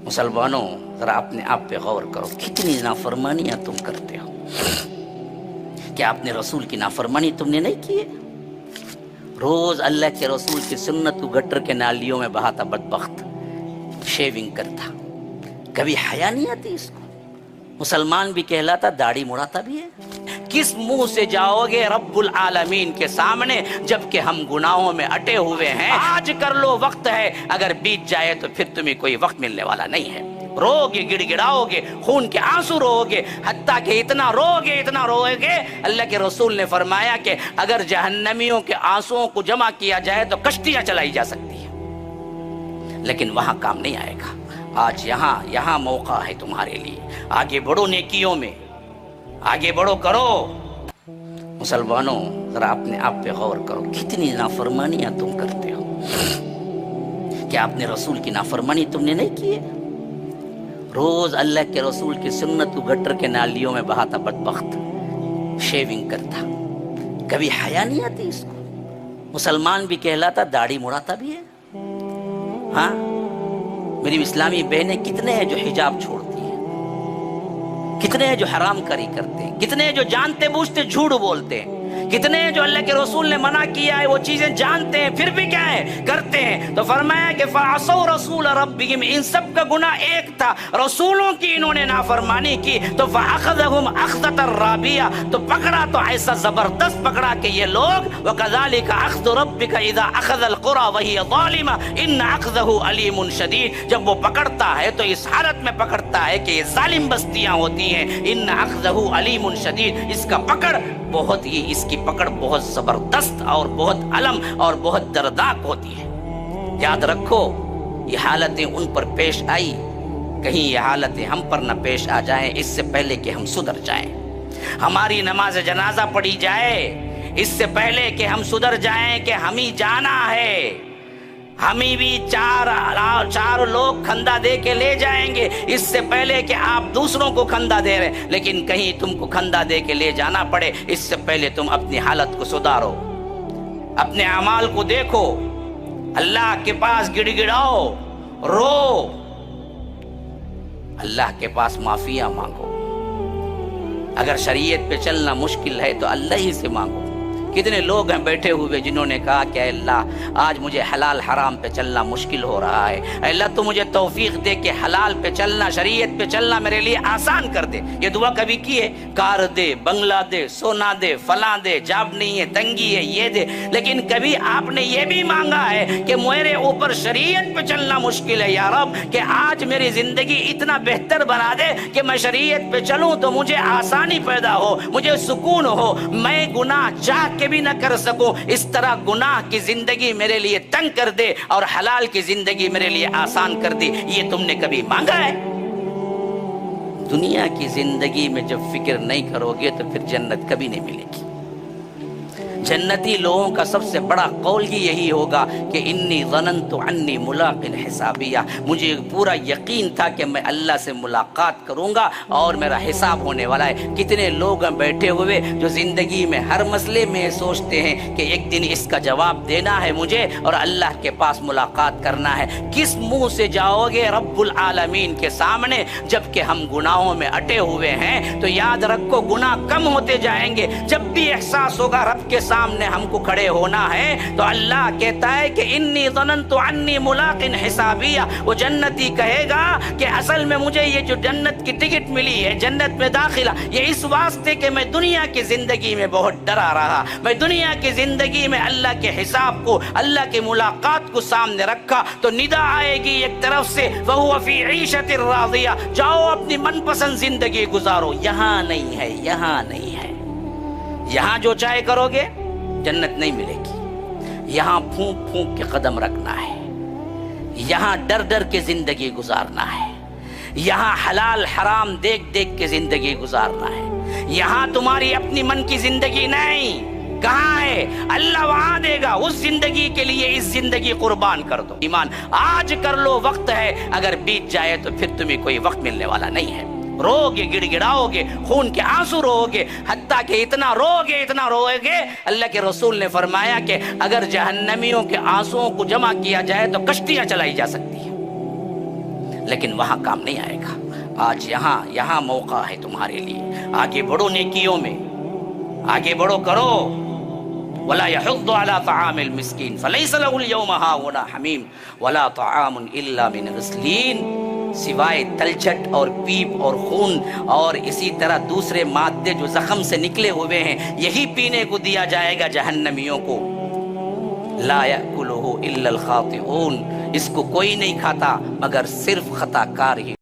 मुसलमानों, जरा अपने आप पे गौर करो, कितनी नाफरमानियां तुम करते हो। क्या अपने रसूल की नाफरमानी तुमने नहीं की है? रोज अल्लाह के रसूल की सुन्नत को गटर के नालियों में बहाता बदबख्त, शेविंग करता, कभी हया नहीं आती इसको। मुसलमान भी कहलाता, दाढ़ी मुड़ाता भी है। किस मुंह से जाओगे रब्बुल आलमीन के सामने जबकि हम गुनाहों में अटे हुए हैं। आज कर लो, वक्त है, अगर बीत जाए तो फिर तुम्हें कोई वक्त मिलने वाला नहीं है। रोगे, गिड़गिड़ाओगे, खून के आंसू रोगे, हत्ता कि इतना रोगे, अल्लाह के रसूल ने फरमाया कि अगर जहन्नमियों के आंसुओं को जमा किया जाए तो कश्तियां चलाई जा सकती है, लेकिन वहां काम नहीं आएगा। आज यहाँ मौका है तुम्हारे लिए, आगे बढ़ो, नेकियों में आगे बढ़ो, करो। मुसलमानों, जरा अपने आप पे गौर करो, कितनी नाफरमानियां तुम करते हो। क्या अपने रसूल की नाफरमानी तुमने नहीं की है? रोज अल्लाह के रसूल की सुन्नत को गटर के नालियों में बहाता बदबख्त, शेविंग करता, कभी हया नहीं आती इसको। मुसलमान भी कहलाता, दाढ़ी मुड़ाता भी है। हाँ, मेरी इस्लामी बहनें कितने हैं जो हिजाब छोड़ती हैं, कितने हैं जो हराम करी करते हैं, कितने हैं जो जानते बूझते झूठ बोलते हैं, कितने हैं जो अल्लाह के रसूल ने मना किया है वो चीजें जानते हैं फिर भी क्या है, करते हैं। तो फरमाया कि फ़असौ रसूल रब्बिहिम, इन सब का गुनाह एक था, रसूलों की इन्होंने नाफरमानी की, तो फ़अख़ज़हुम अख़ज़तन राबिया, तो पकड़ा तो ऐसा जबरदस्त पकड़ा कि ये लोग, वकज़ालिका अख़्ज़ु रब्बिका इज़ा अख़ज़ल क़ुरा वहिय ज़ालिमा इन्न अख़ज़हु अलीमुन शदीद। जब वो पकड़ता है तो इस हालत में पकड़ता है कि ये जालिम बस्तियां होती हैं। इन्न अख़ज़हु अलीमुन शदीद, इसका पकड़ बहुत ही, इसकी पकड़ बहुत जबरदस्त और बहुत अलम और बहुत दर्दनाक होती है। याद रखो, ये हालतें उन पर पेश आई, कहीं ये हालतें हम पर न पेश आ जाएं इससे पहले कि हम सुधर जाएं। हमारी नमाज जनाजा पढ़ी जाए इससे पहले कि हम सुधर जाएं कि हम ही जाना है। हमें भी चार लोग खंदा दे के ले जाएंगे इससे पहले कि आप दूसरों को खंदा दे रहे। लेकिन कहीं तुमको खंदा दे के ले जाना पड़े इससे पहले तुम अपनी हालत को सुधारो, अपने अमाल को देखो, अल्लाह के पास गिड़गिड़ाओ, रो, अल्लाह के पास माफिया मांगो। अगर शरीयत पे चलना मुश्किल है तो अल्लाह ही से मांगो। कितने लोग हैं बैठे हुए जिन्होंने कहा कि अल्लाह आज मुझे हलाल हराम पे चलना मुश्किल हो रहा है, अल्लाह तो मुझे तौफीक दे कि हलाल पे चलना, शरीयत पे चलना मेरे लिए आसान कर दे। ये दुआ कभी की है? कार दे, बंगला दे, सोना दे, फला दे, जाब नहीं है, तंगी है, ये दे। लेकिन कभी आपने ये भी मांगा है कि मेरे ऊपर शरीयत पे चलना मुश्किल है या रब, कि आज मेरी जिंदगी इतना बेहतर बना दे कि मैं शरीयत पे चलूं तो मुझे आसानी पैदा हो, मुझे सुकून हो, मैं गुनाह चाह के भी न कर सकूं, इस तरह गुनाह की जिंदगी मेरे लिए तंग कर दे और हलाल की जिंदगी मेरे लिए आसान कर दे। ये तुमने कभी मांगा है? दुनिया की जिंदगी में जब फिक्र नहीं करोगे तो फिर जन्नत कभी नहीं मिलेगी। जन्नती लोगों का सबसे बड़ा कौल ही यही होगा कि इन्नी ज़नन्तु अन्नी मुलाक़िन हिसाबिया, मुझे पूरा यकीन था कि मैं अल्लाह से मुलाकात करूंगा और मेरा हिसाब होने वाला है। कितने लोग हैं बैठे हुए जो जिंदगी में हर मसले में सोचते हैं कि एक दिन इसका जवाब देना है मुझे और अल्लाह के पास मुलाकात करना है। किस मुंह से जाओगे रब्बुल आलमीन के सामने जबकि हम गुनाहों में अटे हुए हैं? तो याद रखो, गुनाह कम होते जाएंगे। जब भी एहसास होगा रब के सामने हमको खड़े होना है तो अल्लाह कहता है कि इन्नी ज़नन्तु अन्नी मुलाक़िन हिसाबिया, वो जन्नती कहेगा कि असल में मुझे ये जो जन्नत की टिकट मिली है, जन्नत में दाखिला, ये इस वास्ते कि मैं दुनिया की जिंदगी में बहुत डरा रहा, मैं दुनिया की जिंदगी में अल्लाह के हिसाब को, अल्लाह की मुलाकात को सामने रखा। तो निदा आएगी एक तरफ से, वहुव फ़ी ईशतिर राज़िया, जाओ अपनी मनपसंद जिंदगी गुजारो। यहाँ नहीं है, यहाँ नहीं है। यहाँ जो चाहे करोगे जन्नत नहीं मिलेगी। यहाँ फूंक फूंक के कदम रखना है, यहाँ डर डर के जिंदगी गुजारना है, यहाँ हलाल हराम देख देख के जिंदगी गुजारना है। यहाँ तुम्हारी अपनी मन की जिंदगी नहीं। कहाँ है? अल्लाह वहां देगा। उस जिंदगी के लिए इस जिंदगी कुर्बान कर दो। ईमान आज कर लो, वक्त है, अगर बीत जाए तो फिर तुम्हें कोई वक्त मिलने वाला नहीं है। रोगे, गिड़गिड़ाओगे, खून के आंसू रोगे, हत्ता कि इतना रोगे, अल्लाह के रसूल ने फरमाया कि अगर जहन्नमियों के आंसुओं को जमा किया जाए तो कश्तियां चलाई जा सकती है, لیکن وہاں کام نہیں آئے گا. آج یہاں موقع ہے تمہارے لیے. آگے بڑھو نیکیوں میں، آگے بڑھو، کرو. ولا يحض على طعام المسكين فليس له اليوم هاهنا حميم ولا طعام الا من غسلين. سوائے تلچھٹ اور پیپ اور خون اور اسی طرح دوسرے مادے جو زخم سے نکلے ہوئے ہیں، یہی پینے کو دیا جائے گا جہنمیوں کو. لا يأكله الا الخاطئون. اس کو کوئی نہیں کھاتا مگر صرف خطا کار ہی.